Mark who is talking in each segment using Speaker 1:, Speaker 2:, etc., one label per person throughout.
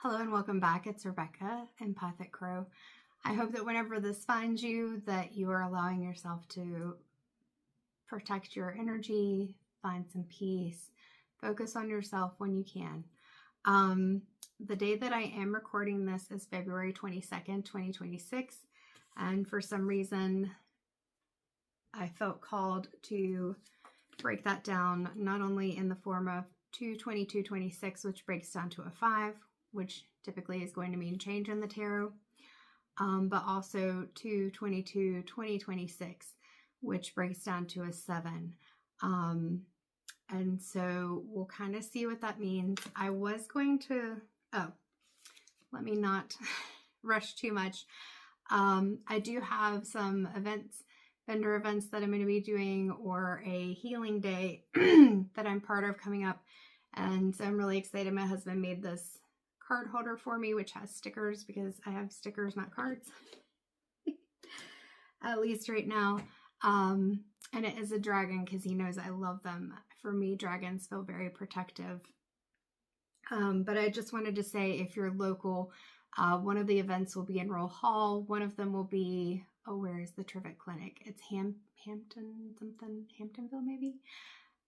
Speaker 1: Hello and welcome back. It's Rebecca, Empathic Crow. I hope that whenever this finds you, that you are allowing yourself to protect your energy, find some peace, focus on yourself when you can. The day that I am recording this is February 22nd, 2026. And for some reason, I felt called to break that down, not only in the form of 2/22/26, which breaks down to a 5, which typically is going to mean change in the tarot, but also 2/22/2026, which breaks down to a 7. And so we'll kind of see what that means. I was going to, let me not rush too much. I do have some vendor events that I'm going to be doing, or a healing day that I'm part of coming up. And so I'm really excited. My husband made this card holder for me, which has stickers, because I have stickers, not cards, at least right now. And it is a dragon because he knows I love them. For me, dragons feel very protective. But I just wanted to say, if you're local, one of the events will be in Roll Hall. One of them will be, where is the Trivet Clinic? It's Hamptonville maybe?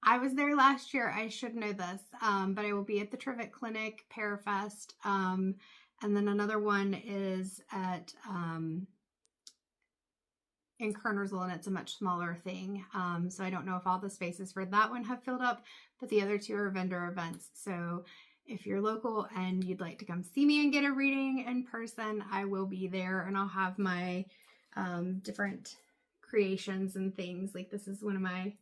Speaker 1: I was there last year. I should know this, but I will be at the Trivet Clinic, Parafest, and then another one is at in Kernersville, and it's a much smaller thing. So I don't know if all the spaces for that one have filled up, but the other two are vendor events. So if you're local and you'd like to come see me and get a reading in person, I will be there, and I'll have my different creations and things. Like, this is one of my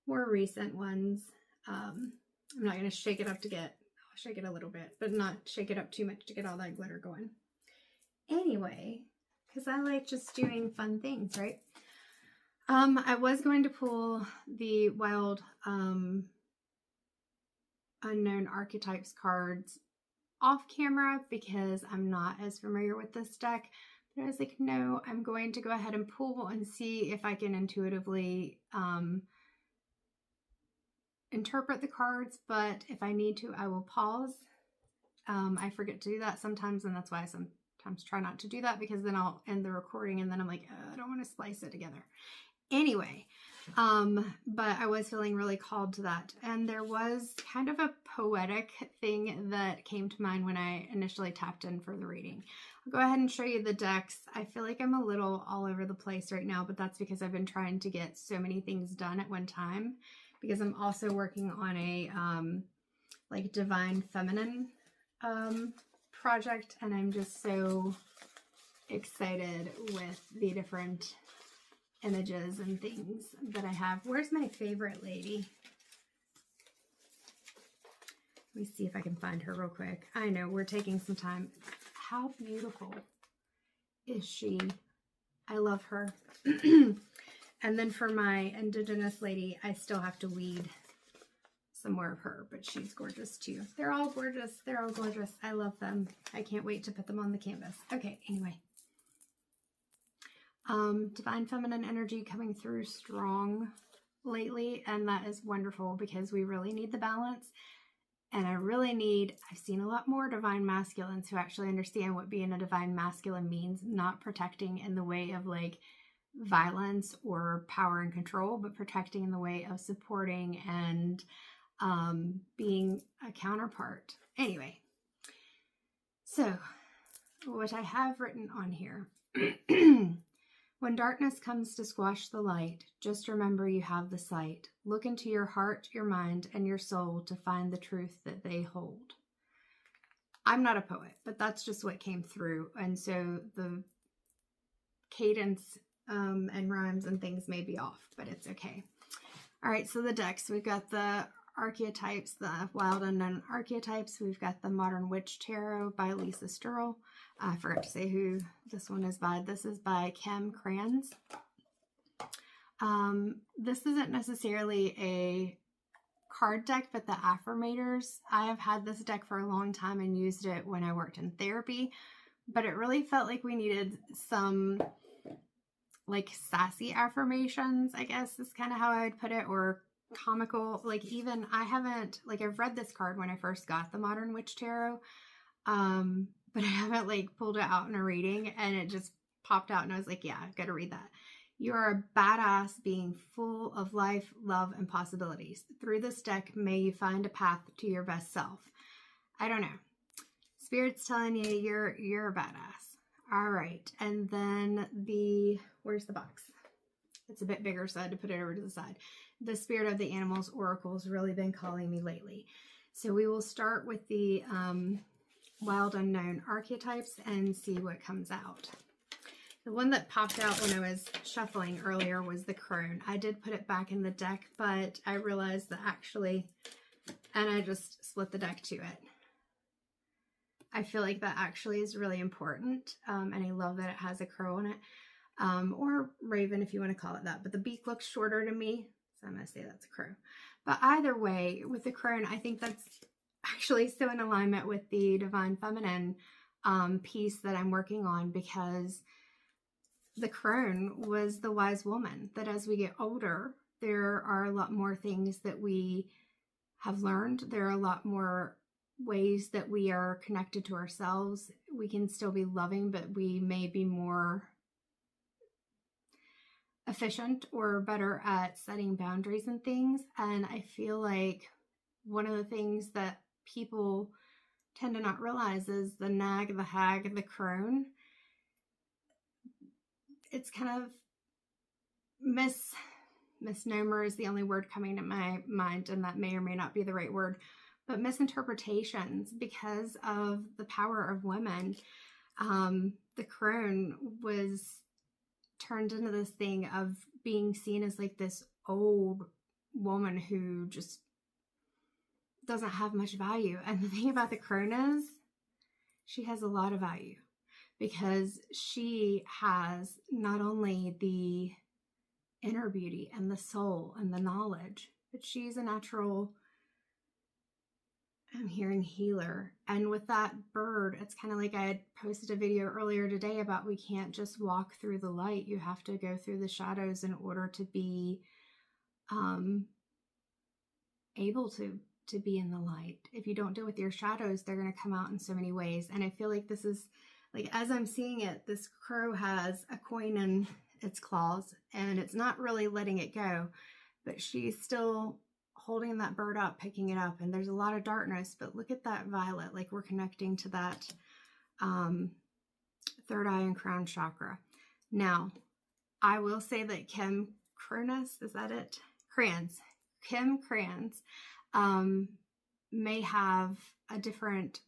Speaker 1: more recent ones. I'm not going to shake it up I'll shake it a little bit, but not shake it up too much to get all that glitter going. Anyway, because I like just doing fun things, right? I was going to pull the Wild Unknown Archetypes cards off camera because I'm not as familiar with this deck. But I was like, no, I'm going to go ahead and pull and see if I can intuitively interpret the cards, but if I need to, I will pause. I forget to do that sometimes, and that's why I sometimes try not to do that, because then I'll end the recording and then I'm like, I don't want to splice it together. Anyway, but I was feeling really called to that, and there was kind of a poetic thing that came to mind when I initially tapped in for the reading. I'll go ahead and show you the decks. I feel like I'm a little all over the place right now, but that's because I've been trying to get so many things done at one time, because I'm also working on a like Divine Feminine project, and I'm just so excited with the different images and things that I have. Where's my favorite lady? Let me see if I can find her real quick. I know, we're taking some time. How beautiful is she? I love her. And then for my Indigenous lady, I still have to weed some more of her, but she's gorgeous too. They're all gorgeous. They're all gorgeous. I love them. I can't wait to put them on the canvas. Okay, anyway. Divine Feminine energy coming through strong lately, and that is wonderful because we really need the balance. And I've seen a lot more Divine Masculines who actually understand what being a Divine Masculine means, not protecting in the way of like violence or power and control, but protecting in the way of supporting and being a counterpart. Anyway, so what I have written on here: when darkness comes to squash the light, just remember you have the sight. Look into your heart, your mind, and your soul to find the truth that they hold. I'm not a poet, but that's just what came through, and so the cadence and rhymes and things may be off, but it's okay. All right, so the decks, we've got the archetypes, the Wild Unknown Archetypes. We've got the Modern Witch Tarot by Lisa Sturl. I forgot to say who this one is by. This is by Kim Kranz. This isn't necessarily a card deck, but the Affirmators. I have had this deck for a long time and used it when I worked in therapy, but it really felt like we needed some like sassy affirmations, I guess is kind of how I would put it, or comical. Like, even I've read this card when I first got the Modern Witch Tarot, but I haven't like pulled it out in a reading, and it just popped out and I was like, yeah, I've got to read that. You are a badass being full of life, love, and possibilities. Through this deck, may you find a path to your best self. I don't know. Spirit's telling you you're a badass. All right. And then where's the box? It's a bit bigger, so I had to put it over to the side. The Spirit of the Animals Oracle has really been calling me lately. So we will start with the Wild Unknown archetypes and see what comes out. The one that popped out when I was shuffling earlier was the Crone. I did put it back in the deck, but I realized that actually, and I just split the deck to it. I feel like that actually is really important, and I love that it has a crow on it, or raven if you want to call it that, but the beak looks shorter to me, so I'm going to say that's a crow. But either way, with the Crone, I think that's actually so in alignment with the Divine Feminine piece that I'm working on, because the Crone was the wise woman, that as we get older, there are a lot more things that we have learned. There are a lot more ways that we are connected to ourselves. We can still be loving, but we may be more efficient or better at setting boundaries and things. And I feel like one of the things that people tend to not realize is the nag, the hag, the crone. It's kind of misnomer is the only word coming to my mind, and that may or may not be the right word, but misinterpretations because of the power of women. The crone was turned into this thing of being seen as like this old woman who just doesn't have much value. And the thing about the crone is she has a lot of value, because she has not only the inner beauty and the soul and the knowledge, but she's a natural, I'm hearing healer. And with that bird, it's kind of like I had posted a video earlier today about we can't just walk through the light. You have to go through the shadows in order to be able to be in the light. If you don't deal with your shadows, they're going to come out in so many ways. And I feel like this is, like, as I'm seeing it, this crow has a coin in its claws, and it's not really letting it go, but she's still holding that bird up, picking it up, and there's a lot of darkness, but look at that violet, like we're connecting to that third eye and crown chakra. Now, I will say that Kim Cronus, is that it? Crans. Kim Crans may have a different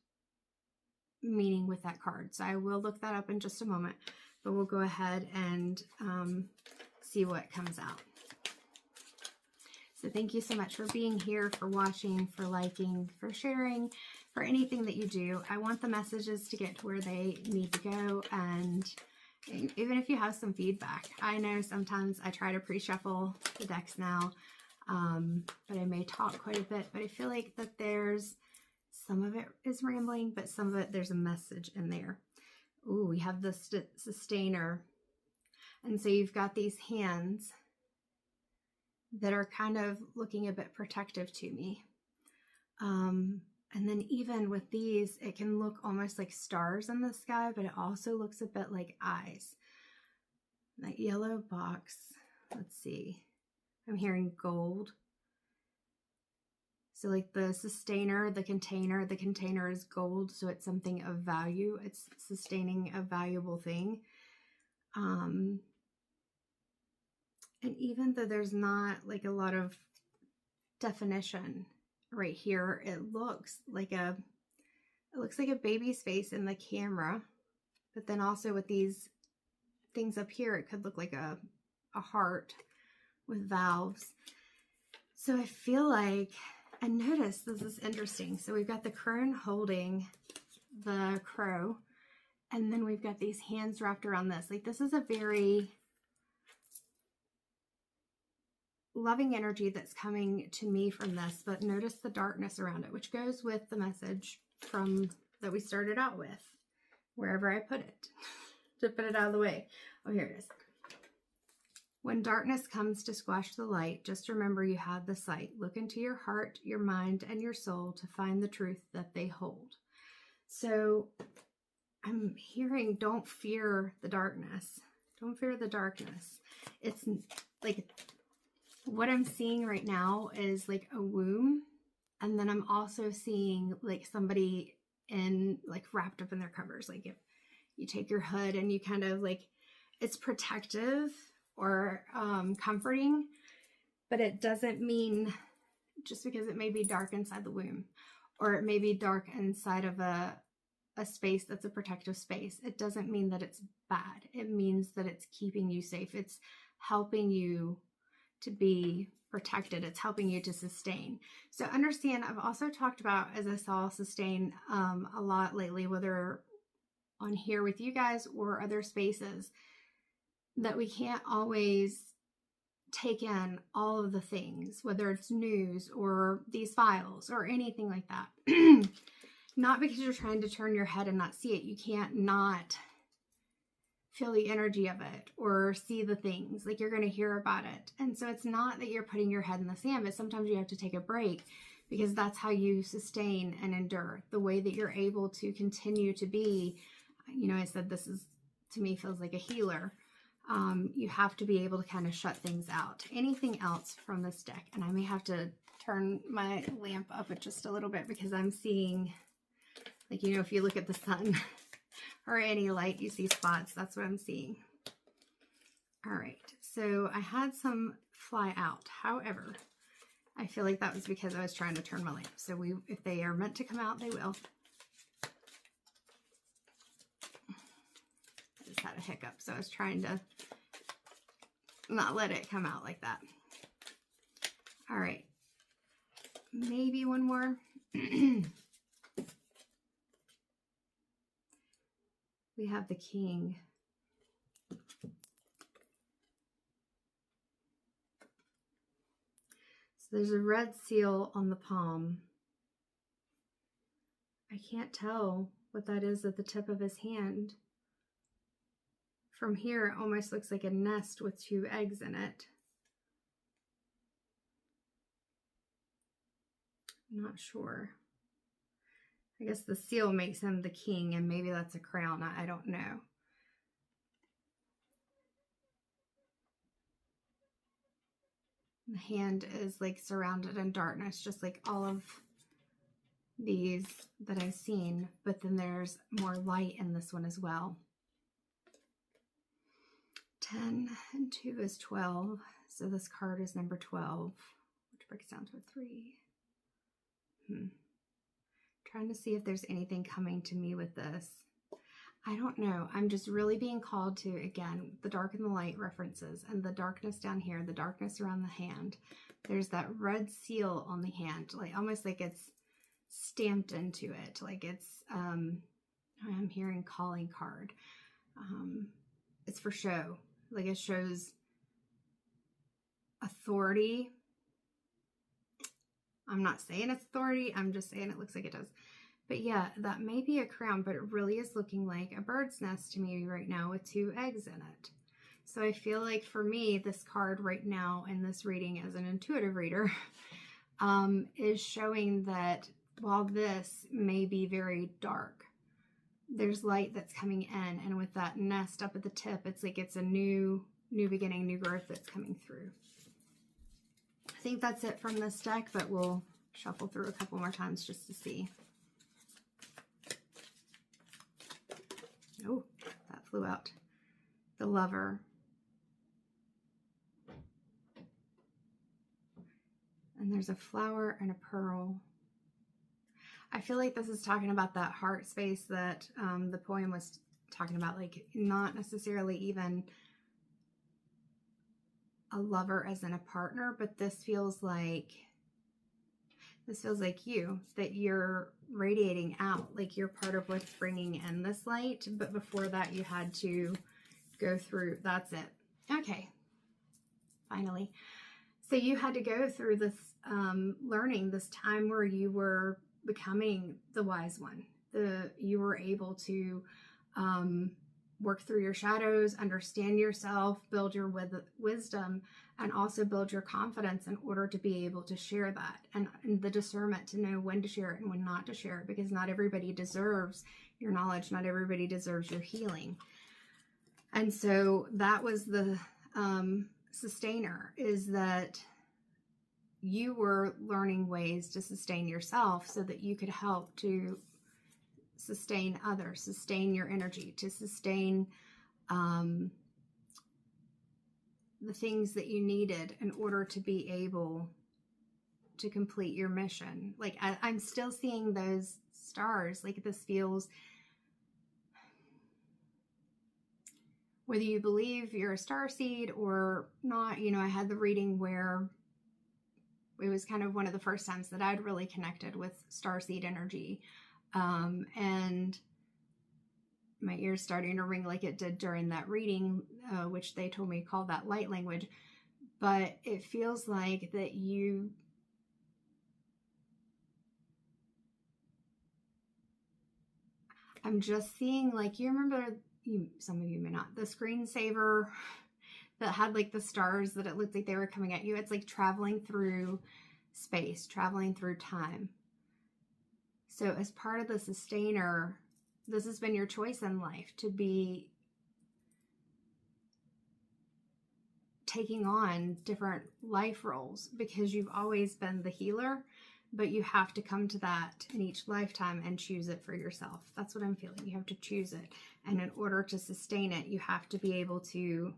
Speaker 1: meaning with that card. So I will look that up in just a moment, but we'll go ahead and see what comes out. So thank you so much for being here, for watching, for liking, for sharing, for anything that you do. I want the messages to get to where they need to go. And even if you have some feedback, I know sometimes I try to pre-shuffle the decks now, but I may talk quite a bit, but I feel like that there's some of it is rambling, but some of it, there's a message in there. Ooh, we have the sustainer. And so you've got these hands that are kind of looking a bit protective to me. And then even with these, it can look almost like stars in the sky, but it also looks a bit like eyes. That yellow box, let's see. I'm hearing gold. So like the sustainer, the container is gold, so it's something of value. It's sustaining a valuable thing. And even though there's not like a lot of definition right here, it looks like a baby's face in the camera. But then also with these things up here, it could look like a heart with valves. So I feel like, and notice this is interesting. So we've got the crone holding the crow, and then we've got these hands wrapped around this. Like, this is a very loving energy that's coming to me from this, but notice the darkness around it, which goes with the message from that we started out with, wherever I put it, to put it out of the way. Oh, here it is. When darkness comes to squash the light, just remember you have the sight. Look into your heart, your mind, and your soul to find the truth that they hold. So I'm hearing, don't fear the darkness. Don't fear the darkness. It's like, what I'm seeing right now is like a womb. And then I'm also seeing like somebody in like wrapped up in their covers. Like if you take your hood and you kind of like, it's protective or comforting, but it doesn't mean, just because it may be dark inside the womb, or it may be dark inside of a space that's a protective space, it doesn't mean that it's bad. It means that it's keeping you safe. It's helping you to be protected. It's helping you to sustain. So understand, I've also talked about, as I saw, sustain a lot lately, whether on here with you guys or other spaces, that we can't always take in all of the things, whether it's news or these files or anything like that. Not because you're trying to turn your head and not see it. You can't not feel the energy of it or see the things. Like, you're going to hear about it. And so it's not that you're putting your head in the sand, but sometimes you have to take a break, because that's how you sustain and endure. The way that you're able to continue to be, you know, I said this is, to me, feels like a healer. You have to be able to kind of shut things out. Anything else from this deck? And I may have to turn my lamp up just a little bit, because I'm seeing, like, you know, if you look at the sun or any light, you see spots. That's what I'm seeing. All right. So I had some fly out. However, I feel like that was because I was trying to turn my lamp. So if they are meant to come out, they will. I just had a hiccup, so I was trying to not let it come out like that. All right. Maybe one more. We have the King. So there's a red seal on the palm. I can't tell what that is at the tip of his hand. From here, it almost looks like a nest with 2 eggs in it. I'm not sure. I guess the seal makes him the king, and maybe that's a crown. I don't know. The hand is like surrounded in darkness, just like all of these that I've seen. But then there's more light in this one as well. 10 and 2 is 12. So this card is number 12, which breaks down to a 3. Trying to see if there's anything coming to me with this. I don't know. I'm just really being called to, again, the dark and the light references, and the darkness down here, the darkness around the hand. There's that red seal on the hand, like almost like it's stamped into it. Like it's, I'm hearing calling card. It's for show. Like it shows authority. I'm not saying it's authority. I'm just saying it looks like it does. But yeah, that may be a crown, but it really is looking like a bird's nest to me right now with 2 eggs in it. So I feel like for me, this card right now in this reading as an intuitive reader is showing that while this may be very dark, there's light that's coming in. And with that nest up at the tip, it's like it's a new beginning, new growth that's coming through. I think that's it from this deck, but we'll shuffle through a couple more times just to see. Oh, that flew out. The Lover. And there's a flower and a pearl. I feel like this is talking about that heart space that the poem was talking about, like not necessarily even a lover as in a partner, but this feels like you, that you're radiating out, like you're part of what's bringing in this light. But before that, you had to go through, that's it. Okay, finally. So you had to go through this learning, this time where you were becoming the wise one. You were able to work through your shadows, understand yourself, build your wisdom, and also build your confidence in order to be able to share that, and the discernment to know when to share it and when not to share it, because not everybody deserves your knowledge. Not everybody deserves your healing. And so that was the sustainer, is that you were learning ways to sustain yourself so that you could help to sustain others, sustain your energy, to sustain the things that you needed in order to be able to complete your mission. Like I'm still seeing those stars. Like this feels, whether you believe you're a starseed or not, you know, I had the reading where it was kind of one of the first times that I'd really connected with starseed energy. And my ears starting to ring like it did during that reading, which they told me called that light language. But it feels like that I'm just seeing, like, you remember, some of you may not, the screensaver that had like the stars that it looked like they were coming at you. It's like traveling through space, traveling through time. So as part of the sustainer, this has been your choice in life, to be taking on different life roles, because you've always been the healer, but you have to come to that in each lifetime and choose it for yourself. That's what I'm feeling. You have to choose it. And in order to sustain it, you have to be able to,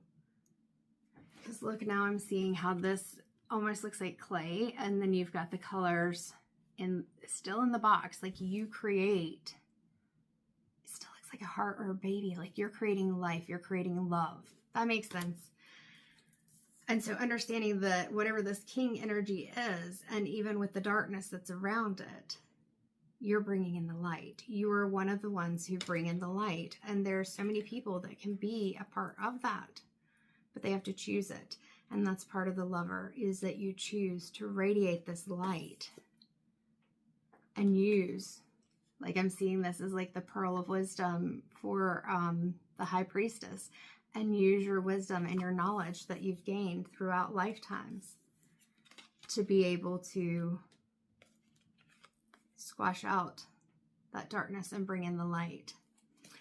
Speaker 1: because look, now I'm seeing how this almost looks like clay, and then you've got the colors still in the box. Like you create, it still looks like a heart or a baby. Like you're creating life, you're creating love. That makes sense. And so understanding that whatever this king energy is, and even with the darkness that's around it, you're bringing in the light. You are one of the ones who bring in the light. And there's so many people that can be a part of that, but they have to choose it. And that's part of the lover, is that you choose to radiate this light and use, like I'm seeing this as like the pearl of wisdom for the high priestess, and use your wisdom and your knowledge that you've gained throughout lifetimes to be able to squash out that darkness and bring in the light.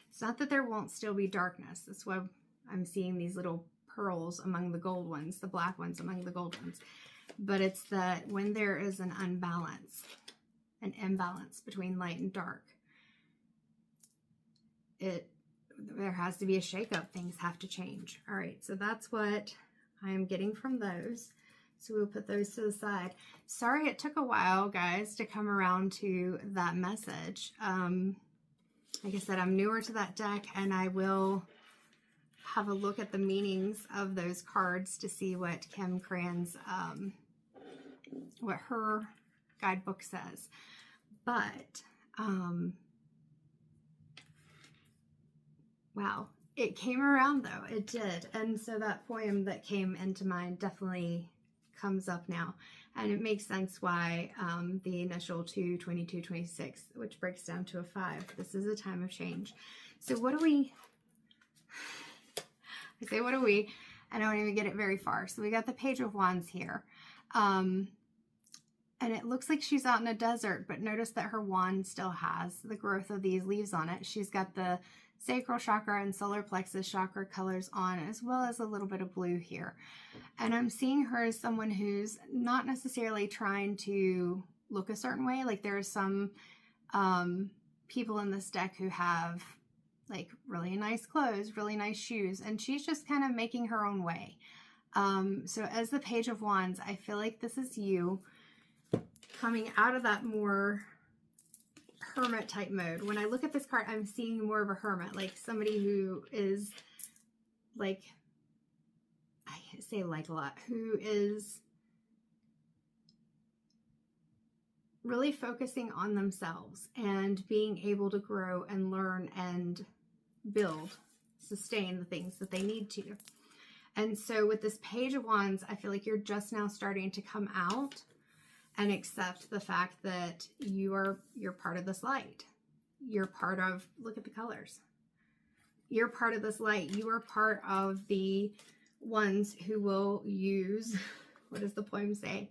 Speaker 1: It's not that there won't still be darkness. That's why I'm seeing these little pearls among the gold ones, the black ones among the gold ones. But it's that when there is an unbalance, an imbalance between light and dark, there has to be a shakeup. Things have to change. All right, so that's what I'm getting from those. So we'll put those to the side. Sorry it took a while, guys, to come around to that message. Like I said, I'm newer to that deck, and I will have a look at the meanings of those cards to see what Kim Cran's, what her guidebook says. But, wow, it came around though. It did. And so that poem that came into mind definitely comes up now. And it makes sense why the initial 2, 22, 26, which breaks down to a 5. This is a time of change. So what do we, I say, what do we, I don't even get it very far. So we got the Page of Wands here. And it looks like she's out in a desert, but notice that her wand still has the growth of these leaves on it. She's got the sacral chakra and solar plexus chakra colors on, as well as a little bit of blue here. And I'm seeing her as someone who's not necessarily trying to look a certain way. Like there are some people in this deck who have like really nice clothes, really nice shoes, and she's just kind of making her own way. So as the Page of Wands, I feel like this is you coming out of that more hermit type mode. When I look at this card, I'm seeing more of a hermit, like somebody who is like, I say like a lot, who is really focusing on themselves and being able to grow and learn and build, sustain the things that they need to. And so with this Page of Wands, I feel like you're just now starting to come out and accept the fact that you're part of this light. You're part of, look at the colors. you're part of this light. You are part of the ones who will use, what does the poem say?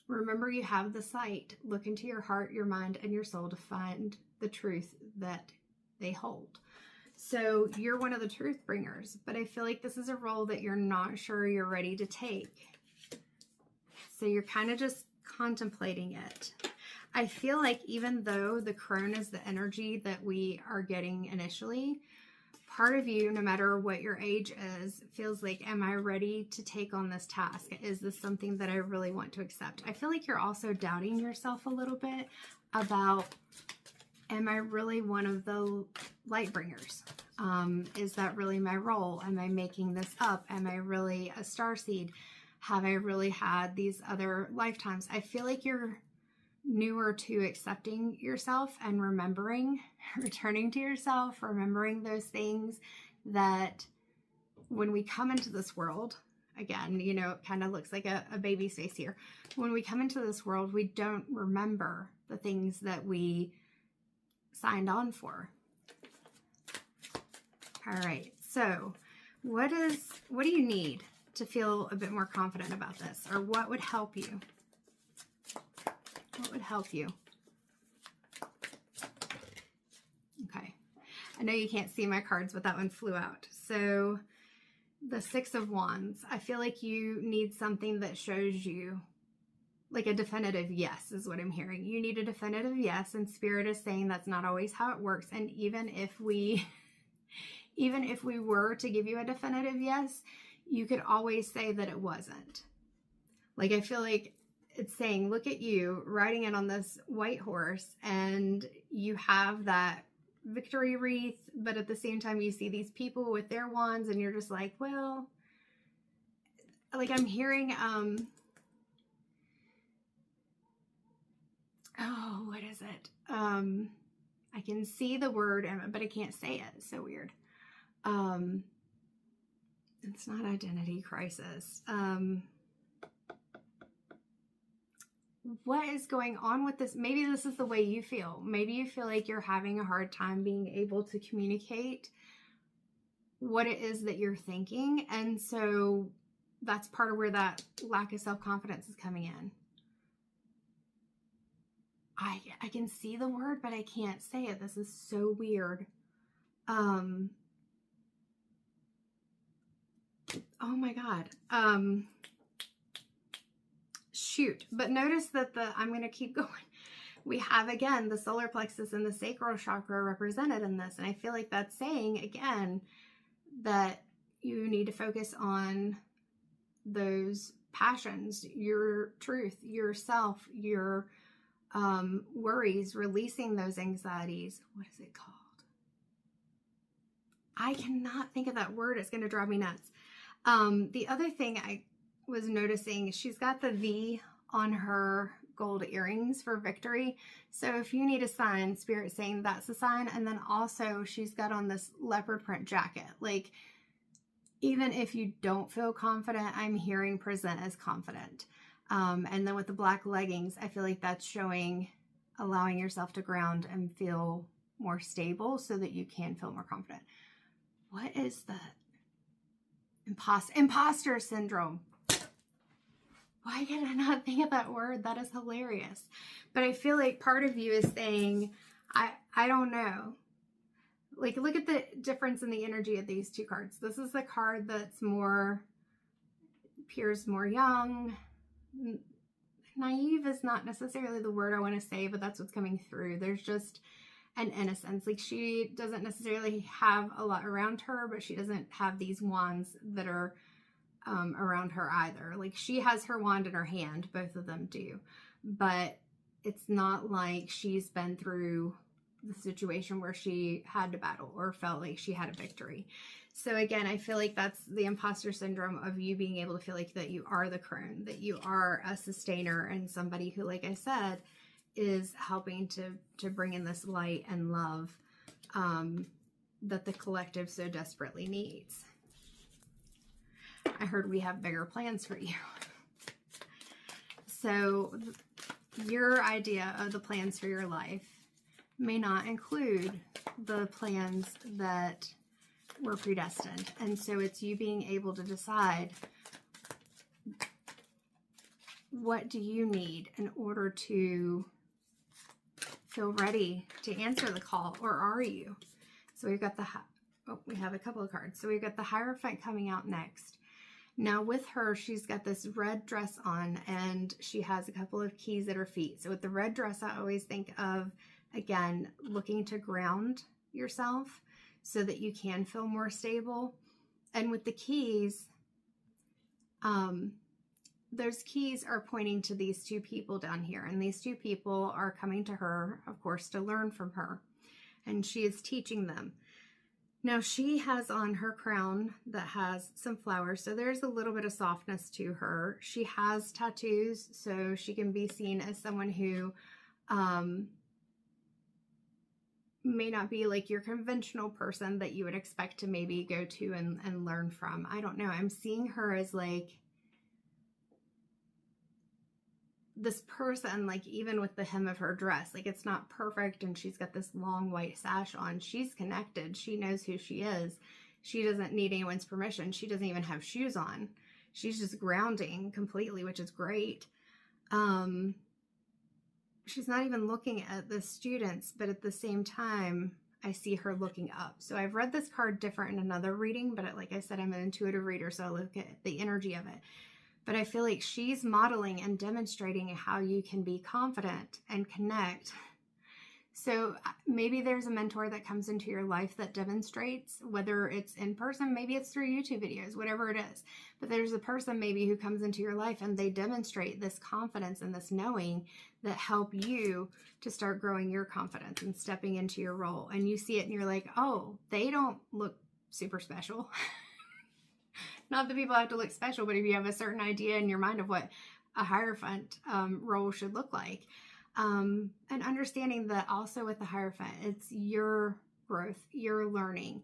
Speaker 1: Remember, you have the sight. Look into your heart, your mind, and your soul to find the truth that they hold. So you're one of the truth bringers, but I feel like this is a role that you're not sure you're ready to take. So you're kind of just contemplating it. I feel like even though the crone is the energy that we are getting initially, part of you, no matter what your age is, feels like, am I ready to take on this task? Is this something that I really want to accept? I feel like you're also doubting yourself a little bit about, am I really one of the light bringers? Is that really my role? Am I making this up? Am I really a starseed? Have I really had these other lifetimes? I feel like you're newer to accepting yourself and remembering, returning to yourself, remembering those things that when we come into this world, again, you know, it kind of looks like a baby's face here. When we come into this world, we don't remember the things that we signed on for. All right, so what do you need to feel a bit more confident about this? Or what would help you? What would help you? Okay. I know you can't see my cards, but that one flew out. So the Six of Wands, I feel like you need something that shows you like a definitive yes is what I'm hearing. You need a definitive yes, and Spirit is saying that's not always how it works. And even if we were to give you a definitive yes, you could always say that it wasn't. Like, I feel like it's saying, look at you riding in on this white horse and you have that victory wreath, but at the same time you see these people with their wands and you're just like, well, like I'm hearing, oh, what is it? I can see the word, but I can't say it. It's so weird. It's not identity crisis. What is going on with this? Maybe this is the way you feel. Maybe you feel like you're having a hard time being able to communicate what it is that you're thinking. And so that's part of where that lack of self-confidence is coming in. I can see the word, but I can't say it. This is so weird. Oh my God. Shoot. But notice that I'm going to keep going. We have, again, the solar plexus and the sacral chakra represented in this. And I feel like that's saying, again, that you need to focus on those passions, your truth, yourself, your worries, releasing those anxieties. What is it called? I cannot think of that word. It's going to drive me nuts. The other thing I was noticing, she's got the V on her gold earrings for victory. So if you need a sign, Spirit saying that's a sign. And then also she's got on this leopard print jacket. Like, even if you don't feel confident, I'm hearing present as confident. And then with the black leggings, I feel like that's showing allowing yourself to ground and feel more stable so that you can feel more confident. What is the imposter syndrome? Why did I not think of that word? That is hilarious. But I feel like part of you is saying, I don't know. Like, look at the difference in the energy of these two cards. This is the card that's more, appears more young. Naive is not necessarily the word I want to say, but that's what's coming through. There's just an innocence. Like, she doesn't necessarily have a lot around her, but she doesn't have these wands that are around her either. Like, she has her wand in her hand. Both of them do. But it's not like she's been through the situation where she had to battle or felt like she had a victory. So again, I feel like that's the imposter syndrome of you being able to feel like that you are the crone, that you are a sustainer and somebody who, like I said, is helping to bring in this light and love that the collective so desperately needs. I heard we have bigger plans for you. So your idea of the plans for your life may not include the plans that were predestined. And so it's you being able to decide, what do you need in order to feel ready to answer the call, or are you? So we've got we have a couple of cards. So we've got the Hierophant coming out next. Now with her, she's got this red dress on, and she has a couple of keys at her feet. So with the red dress, I always think of, again, looking to ground yourself so that you can feel more stable. And with the keys, those keys are pointing to these two people down here. And these two people are coming to her, of course, to learn from her. And she is teaching them. Now she has on her crown that has some flowers, so there's a little bit of softness to her. She has tattoos, so she can be seen as someone who may not be like your conventional person that you would expect to maybe go to and learn from. I don't know. I'm seeing her as like this person, like even with the hem of her dress, like it's not perfect, and she's got this long white sash on. She's connected. She knows who she is. She doesn't need anyone's permission. She doesn't even have shoes on. She's just grounding completely, which is great. She's not even looking at the students, but at the same time, I see her looking up. So I've read this card different in another reading, but like I said, I'm an intuitive reader, so I look at the energy of it. But I feel like she's modeling and demonstrating how you can be confident and connect. So maybe there's a mentor that comes into your life that demonstrates, whether it's in person, maybe it's through YouTube videos, whatever it is. But there's a person maybe who comes into your life and they demonstrate this confidence and this knowing that help you to start growing your confidence and stepping into your role. And you see it and you're like, oh, they don't look super special. Not that people have to look special, but if you have a certain idea in your mind of what a Hierophant role should look like. And understanding that also with the Hierophant, it's your growth, your learning.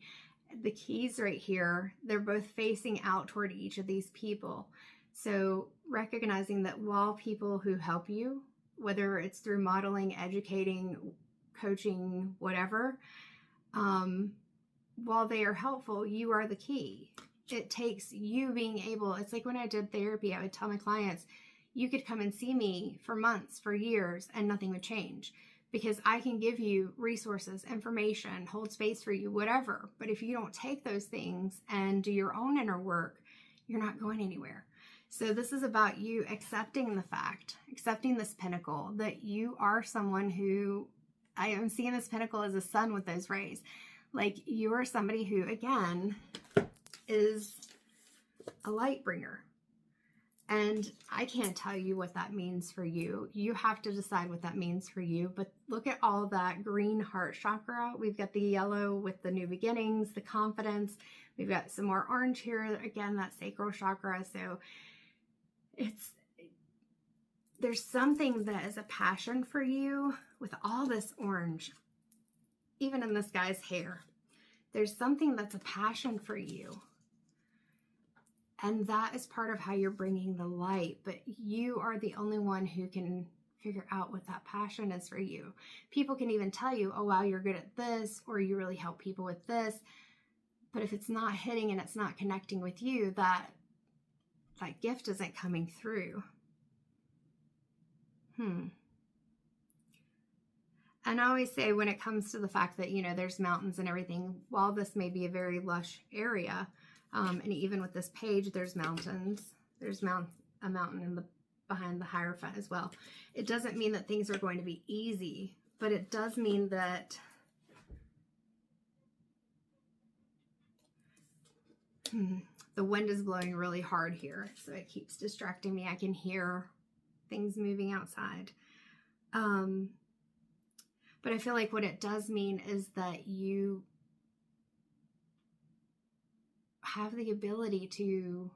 Speaker 1: The keys right here, they're both facing out toward each of these people. So recognizing that while people who help you, whether it's through modeling, educating, coaching, whatever, while they are helpful, you are the key. It takes you being able, it's like when I did therapy, I would tell my clients, you could come and see me for months, for years, and nothing would change because I can give you resources, information, hold space for you, whatever. But if you don't take those things and do your own inner work, you're not going anywhere. So this is about you accepting the fact, accepting this pinnacle, that you are someone who, I am seeing this pinnacle as a sun with those rays. Like you are somebody who, again, is a light bringer. And I can't tell you what that means for you. You have to decide what that means for you. But look at all that green heart chakra. We've got the yellow with the new beginnings, the confidence. We've got some more orange here. Again, that sacral chakra. So there's something that is a passion for you with all this orange, even in this guy's hair. There's something that's a passion for you. And that is part of how you're bringing the light, but you are the only one who can figure out what that passion is for you. People can even tell you, oh, wow, you're good at this, or you really help people with this. But if it's not hitting and it's not connecting with you, that gift isn't coming through. And I always say when it comes to the fact that, there's mountains and everything, while this may be a very lush area, and even with this page, there's mountains. There's a mountain behind the Hierophant as well. It doesn't mean that things are going to be easy, but it does mean that the wind is blowing really hard here, so it keeps distracting me. I can hear things moving outside. But I feel like what it does mean is that you have the ability to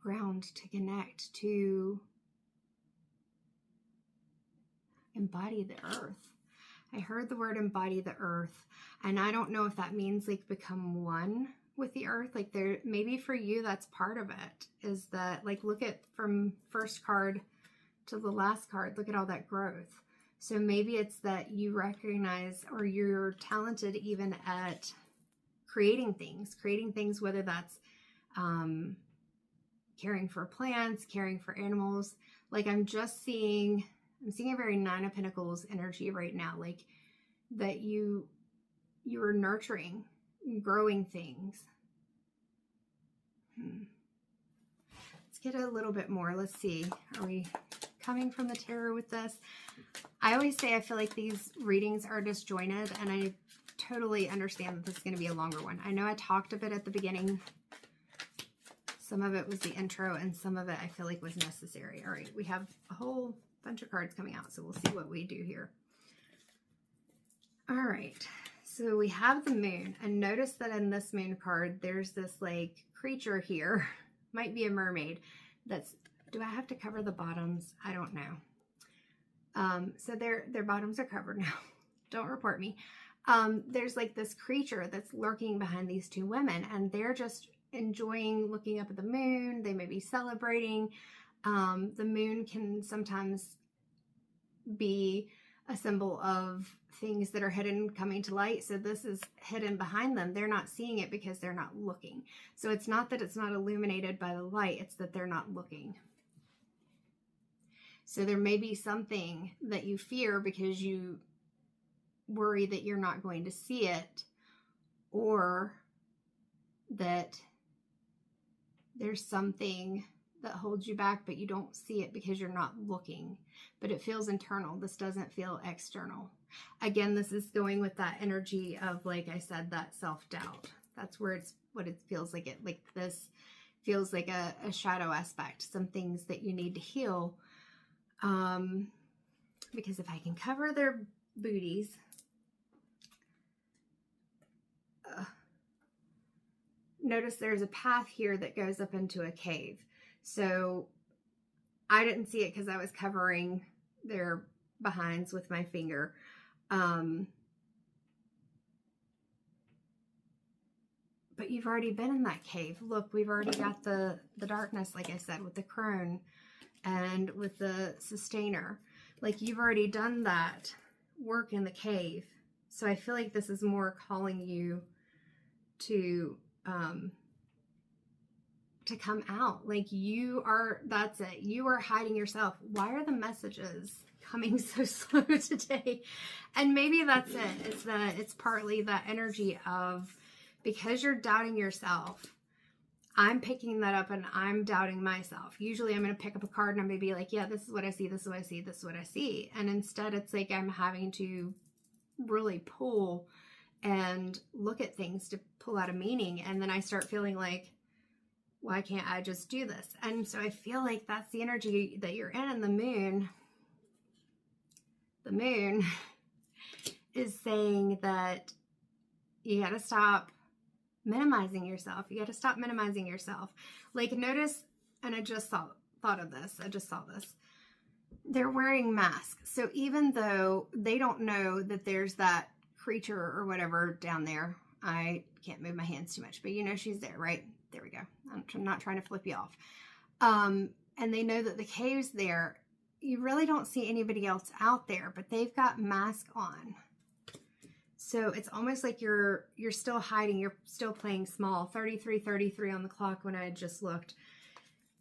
Speaker 1: ground, to connect, to embody the earth. I heard the word embody the earth, and I don't know if that means like become one with the earth. Like there, maybe for you, that's part of it, is that like, look at from first card to the last card, look at all that growth. So maybe it's that you recognize, or you're talented even at creating things, whether that's caring for plants, caring for animals. Like I'm seeing a very Nine of Pentacles energy right now, like that you are nurturing, growing things. Let's get a little bit more. Let's see. Are we coming from the tarot with this? I always say I feel like these readings are disjointed, and I totally understand that this is going to be a longer one. I know I talked a bit at the beginning. Some of it was the intro, and some of it I feel like was necessary. All right, we have a whole bunch of cards coming out, so we'll see what we do here. All right, so we have the moon, and notice that in this moon card, there's this like creature here, might be a mermaid, that's, do I have to cover the bottoms? I don't know. So their bottoms are covered now. Don't report me. There's like this creature that's lurking behind these two women, and they're just enjoying looking up at the moon. They may be celebrating. The moon can sometimes be a symbol of things that are hidden coming to light. So this is hidden behind them. They're not seeing it because they're not looking. So it's not that it's not illuminated by the light, it's that they're not looking. So there may be something that you fear because you worry that you're not going to see it, or that there's something that holds you back, but you don't see it because you're not looking. But it feels internal. This doesn't feel external. Again, this is going with that energy of, like I said, that self-doubt. That's where it's what it feels like. It like this feels like a shadow aspect, some things that you need to heal. Because if I can cover their booties, notice there's a path here that goes up into a cave. So I didn't see it because I was covering their behinds with my finger. But you've already been in that cave. Look, we've already got the darkness, like I said, with the crone and with the sustainer. Like you've already done that work in the cave. So I feel like this is more calling you to come out. Like you are, that's it. You are hiding yourself. Why are the messages coming so slow today? And maybe that's it. It's partly that energy of, because you're doubting yourself, I'm picking that up and I'm doubting myself. Usually I'm going to pick up a card and I'm going to be like, yeah, this is what I see. This is what I see. This is what I see. And instead it's like I'm having to really pull and look at things to pull out a meaning. And then I start feeling like, why can't I just do this? And so I feel like that's the energy that you're in. And the moon is saying that you got to stop minimizing yourself. You got to stop minimizing yourself. Like notice, and I just saw this. They're wearing masks. So even though they don't know that there's that creature or whatever down there, I can't move my hands too much, but you know she's there, right? There we go. I'm not trying to flip you off. And they know that the cave's there. You really don't see anybody else out there, but they've got masks on. So it's almost like you're still hiding. You're still playing small. 33:33 on the clock when I had just looked.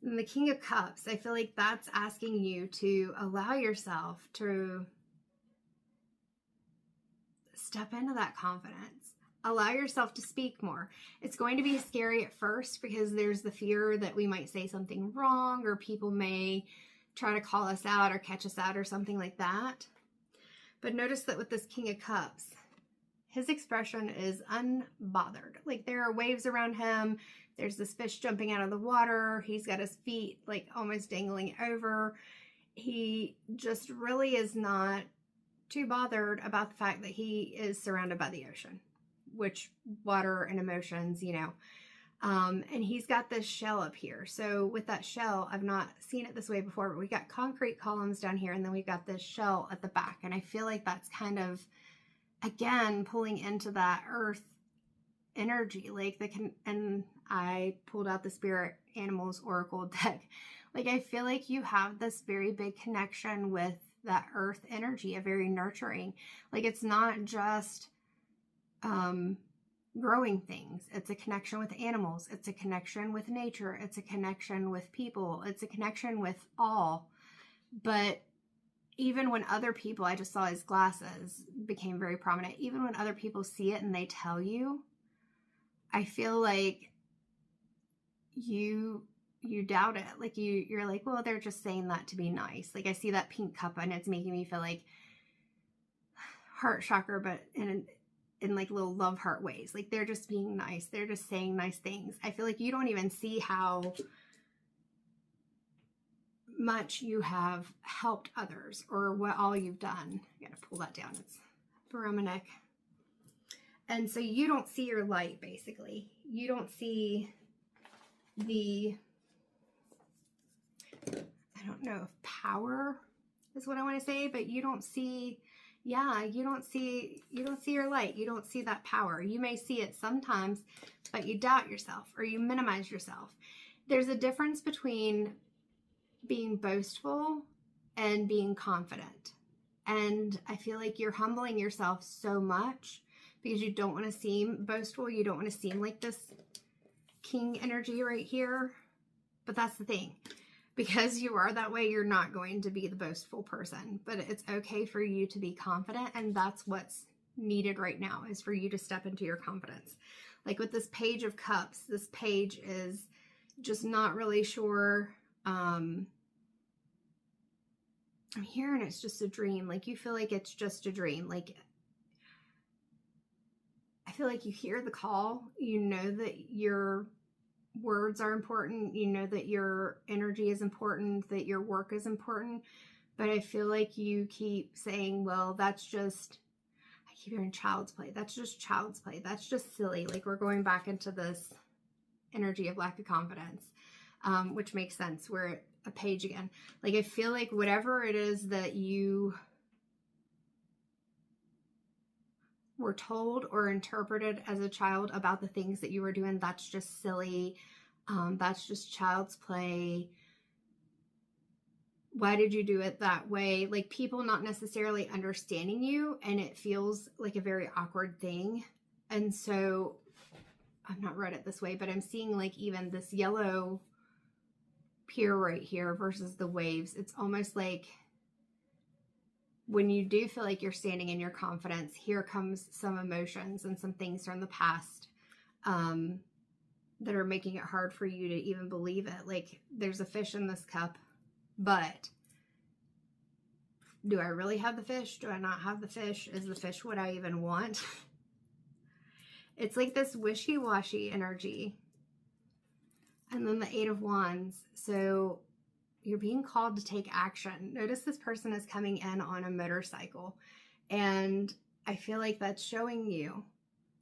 Speaker 1: And the King of Cups, I feel like that's asking you to allow yourself to step into that confidence. Allow yourself to speak more. It's going to be scary at first because there's the fear that we might say something wrong, or people may try to call us out or catch us out or something like that. But notice that with this King of Cups, his expression is unbothered. Like there are waves around him. There's this fish jumping out of the water. He's got his feet like almost dangling over. He just really is not too bothered about the fact that he is surrounded by the ocean, which water and emotions, you know. And he's got this shell up here. So with that shell, I've not seen it this way before, but we got concrete columns down here, and then we've got this shell at the back. And I feel like that's kind of, again, pulling into that earth energy. Like and I pulled out the Spirit Animals Oracle deck. Like I feel like you have this very big connection with that earth energy, a very nurturing. Like, it's not just growing things. It's a connection with animals. It's a connection with nature. It's a connection with people. It's a connection with all. But even when other people, I just saw his glasses became very prominent. Even when other people see it and they tell you, I feel like you doubt it. Like you're like, well, they're just saying that to be nice. Like, I see that pink cup and it's making me feel like heart chakra, but in like little love heart ways. Like, they're just being nice. They're just saying nice things. I feel like you don't even see how much you have helped others or what all you've done. I gotta pull that down. It's around my neck. And so you don't see your light, basically. You don't see the, I don't know if power is what I want to say, but you don't see, yeah, you don't see your light. You don't see that power. You may see it sometimes, but you doubt yourself or you minimize yourself. There's a difference between being boastful and being confident. And I feel like you're humbling yourself so much because you don't want to seem boastful. You don't want to seem like this king energy right here. But that's the thing. Because you are that way, you're not going to be the boastful person. But it's okay for you to be confident. And that's what's needed right now, is for you to step into your confidence. Like with this Page of Cups, this page is just not really sure. I'm hearing it's just a dream. Like, you feel like it's just a dream. Like, I feel like you hear the call. You know that your words are important. You know that your energy is important, that your work is important. But I feel like you keep saying, well, that's just, I keep hearing child's play. That's just child's play. That's just silly. Like, we're going back into this energy of lack of confidence, which makes sense. We're at a page again. Like, I feel like whatever it is that you were told or interpreted as a child about the things that you were doing, that's just silly. That's just child's play. Why did you do it that way? Like, people not necessarily understanding you, and it feels like a very awkward thing. And so I've not read it this way, but I'm seeing like even this yellow pier right here versus the waves. It's almost like when you do feel like you're standing in your confidence, here comes some emotions and some things from the past that are making it hard for you to even believe it. Like, there's a fish in this cup, but do I really have the fish? Do I not have the fish? Is the fish what I even want? It's like this wishy-washy energy. And then the Eight of Wands. So you're being called to take action. Notice this person is coming in on a motorcycle. And I feel like that's showing you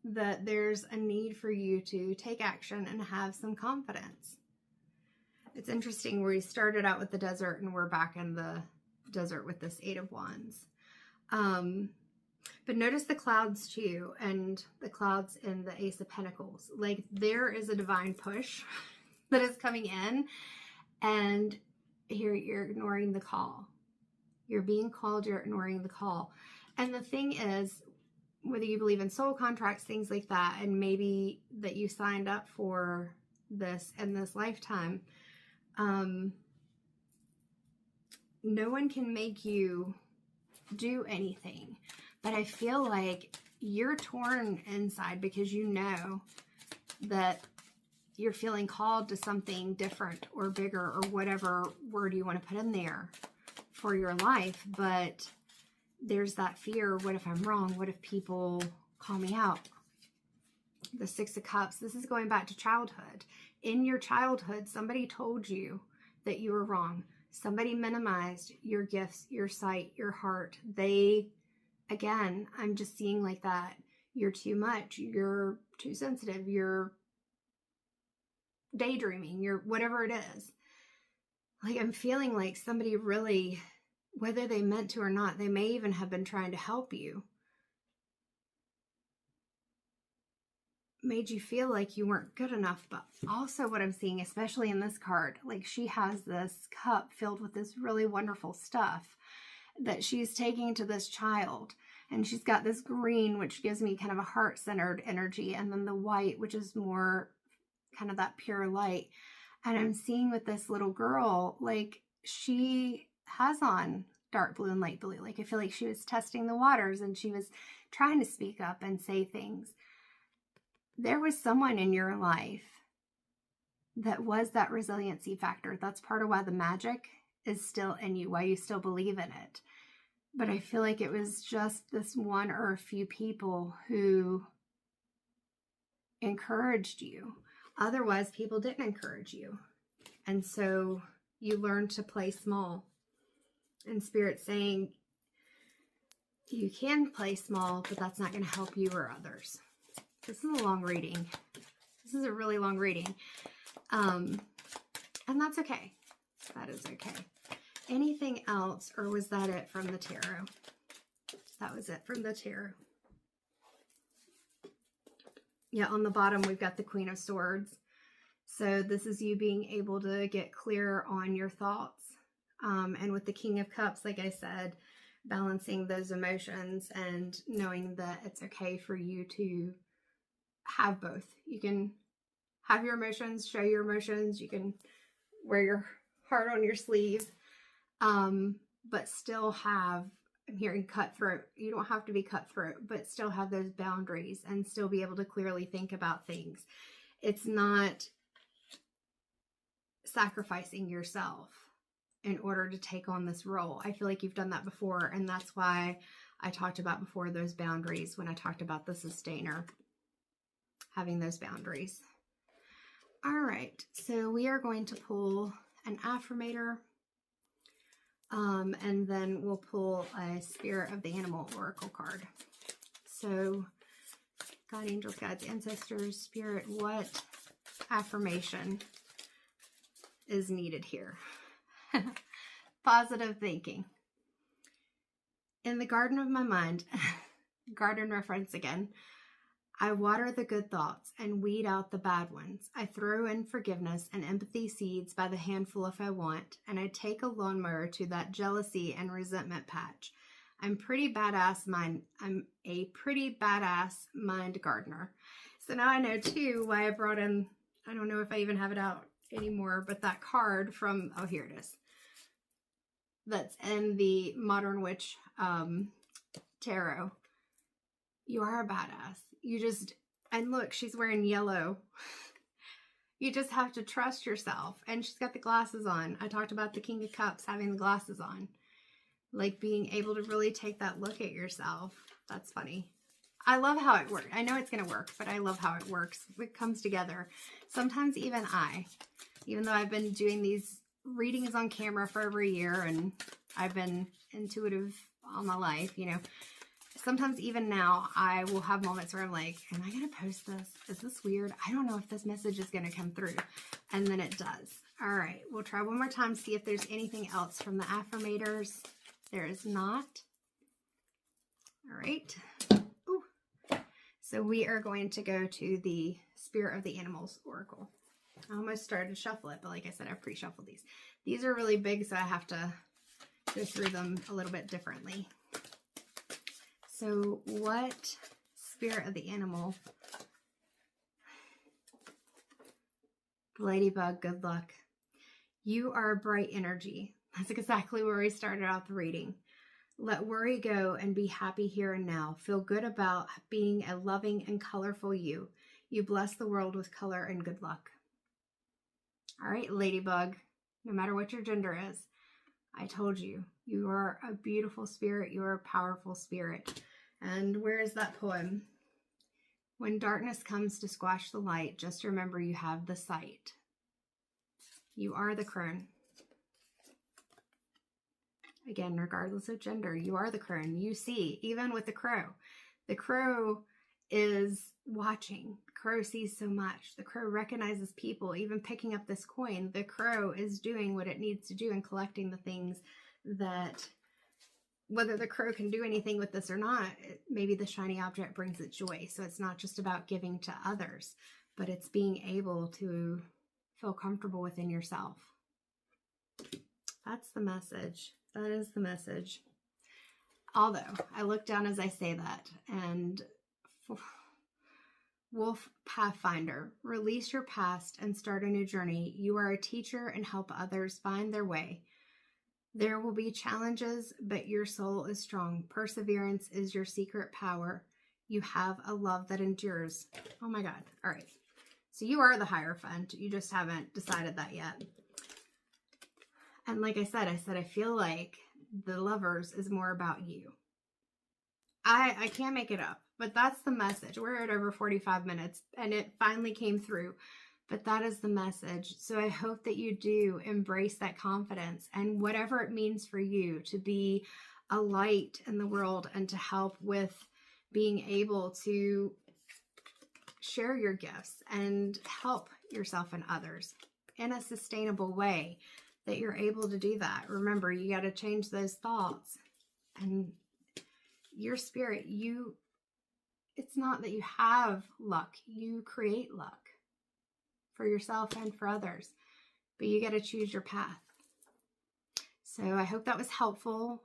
Speaker 1: that there's a need for you to take action and have some confidence. It's interesting, we started out with the desert and we're back in the desert with this Eight of Wands. But notice the clouds too, and the clouds in the Ace of Pentacles. Like, there is a divine push that is coming in, and here you're ignoring the call. You're being called, you're ignoring the call. And the thing is, whether you believe in soul contracts, things like that, and maybe that you signed up for this in this lifetime, no one can make you do anything. But I feel like you're torn inside because you know that you're feeling called to something different or bigger or whatever word you want to put in there for your life. But there's that fear. What if I'm wrong? What if people call me out? The Six of Cups. This is going back to childhood. In your childhood, somebody told you that you were wrong. Somebody minimized your gifts, your sight, your heart. Again, I'm just seeing like that. You're too much. You're too sensitive. You're daydreaming. You're whatever it is. Like, I'm feeling like somebody really, whether they meant to or not, they may even have been trying to help you, made you feel like you weren't good enough. But also what I'm seeing, especially in this card, like, she has this cup filled with this really wonderful stuff. that she's taking to this child. And she's got this green, which gives me kind of a heart-centered energy, and then the white, which is more kind of that pure light. And I'm seeing with this little girl, like, she has on dark blue and light blue. Like, I feel like she was testing the waters and she was trying to speak up and say things. There was someone in your life that was that resiliency factor. That's part of why the magic is still in you, why you still believe in it. But I feel like it was just this one or a few people who encouraged you. Otherwise, people didn't encourage you. And so you learned to play small. And Spirit's saying you can play small, but that's not going to help you or others. This is a long reading. This is a really long reading. And that's okay. That is okay. Anything else, or was that it from the tarot? That was it from the tarot. Yeah, on the bottom, we've got the Queen of Swords. So this is you being able to get clear on your thoughts. And with the King of Cups, like I said, balancing those emotions and knowing that it's okay for you to have both. You can have your emotions, show your emotions. You can wear your heart on your sleeve, but still have, I'm hearing cutthroat. You don't have to be cutthroat, but still have those boundaries and still be able to clearly think about things. It's not sacrificing yourself in order to take on this role. I feel like you've done that before, and that's why I talked about before those boundaries when I talked about the sustainer, having those boundaries. All right, so we are going to pull an affirmator, and then we'll pull a Spirit of the Animal Oracle card. So, God, angels, guides, ancestors, Spirit, what affirmation is needed here? Positive thinking. In the garden of my mind, garden reference again, I water the good thoughts and weed out the bad ones. I throw in forgiveness and empathy seeds by the handful if I want, and I take a lawnmower to that jealousy and resentment patch. I'm a pretty badass mind gardener. So now I know too why I brought in, I don't know if I even have it out anymore, but that card from, oh, here it is. That's in the Modern Witch tarot. You are a badass. You just, and look, she's wearing yellow. You just have to trust yourself. And she's got the glasses on. I talked about the King of Cups having the glasses on. Like being able to really take that look at yourself. That's funny. I love how it works. I know it's going to work, but I love how it works. It comes together. Sometimes even though I've been doing these readings on camera for over a year and I've been intuitive all my life, you know, sometimes even now I will have moments where I'm like, am I going to post this? Is this weird? I don't know if this message is going to come through. And then it does. All right. We'll try one more time, see if there's anything else from the affirmators. There is not. All right. Ooh. So we are going to go to the Spirit of the Animals Oracle. I almost started to shuffle it, but like I said, I've pre-shuffled these. These are really big, so I have to go through them a little bit differently. So what Spirit of the Animal? Ladybug, good luck. You are a bright energy. That's exactly where we started out the reading. Let worry go and be happy here and now. Feel good about being a loving and colorful you. You bless the world with color and good luck. All right, Ladybug, no matter what your gender is, I told you, you are a beautiful spirit. You are a powerful spirit. And where is that poem? When darkness comes to squash the light, just remember you have the sight. You are the crone. Again, regardless of gender, you are the crone. You see, even with the crow. The crow is watching. The crow sees so much. The crow recognizes people. Even picking up this coin, the crow is doing what it needs to do and collecting the things that, whether the crow can do anything with this or not, maybe the shiny object brings it joy. So it's not just about giving to others, but it's being able to feel comfortable within yourself. That's the message. That is the message. Although, I look down as I say that, and Wolf Pathfinder, release your past and start a new journey. You are a teacher and help others find their way. There will be challenges, but your soul is strong. Perseverance is your secret power. You have a love that endures. Oh my God. All right. So you are the Hierophant. You just haven't decided that yet. And like I said, I feel like the Lovers is more about you. I can't make it up, but that's the message. We're at over 45 minutes and it finally came through, but that is the message. So I hope that you do embrace that confidence and whatever it means for you to be a light in the world and to help with being able to share your gifts and help yourself and others in a sustainable way, that you're able to do that. Remember, you got to change those thoughts. And your spirit, it's not that you have luck. You create luck for yourself and for others. But you got to choose your path. So I hope that was helpful.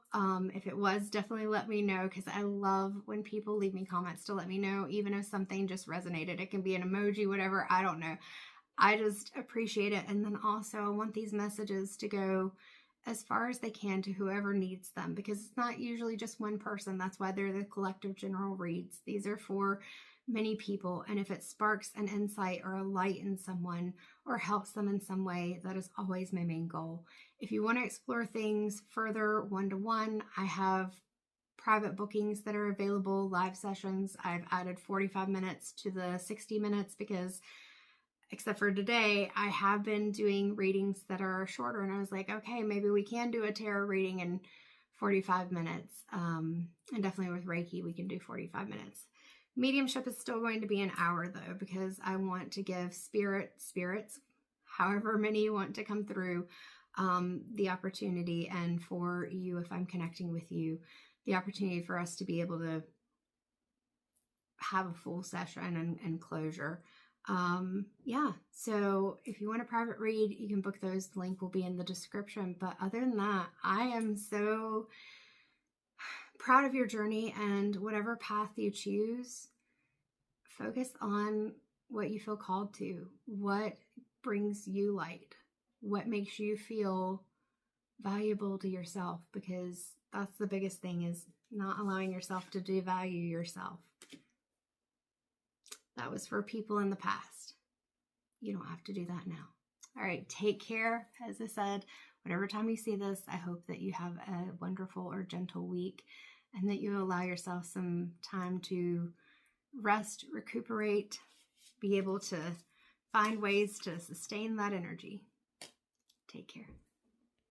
Speaker 1: If it was, definitely let me know, because I love when people leave me comments to let me know, even if something just resonated. It can be an emoji, whatever, I don't know. I just appreciate it. And then also I want these messages to go as far as they can to whoever needs them, because it's not usually just one person. That's why they're the collective general reads. These are for many people. And if it sparks an insight or a light in someone or helps them in some way, that is always my main goal. If you want to explore things further one-to-one, I have private bookings that are available, live sessions. I've added 45 minutes to the 60 minutes because except for today, I have been doing readings that are shorter. And I was like, okay, maybe we can do a tarot reading in 45 minutes. And definitely with Reiki, we can do 45 minutes. Mediumship is still going to be an hour though, because I want to give spirits, however many you want to come through, the opportunity, and for you, if I'm connecting with you, the opportunity for us to be able to have a full session and closure. Yeah, so if you want a private read, you can book those. The link will be in the description. But other than that, I am so proud of your journey, and whatever path you choose, focus on what you feel called to, what brings you light, what makes you feel valuable to yourself, because that's the biggest thing, is not allowing yourself to devalue yourself. That was for people in the past. You don't have to do that now. All right, take care. As I said, whatever time you see this, I hope that you have a wonderful or gentle week, and that you allow yourself some time to rest, recuperate, be able to find ways to sustain that energy. Take care.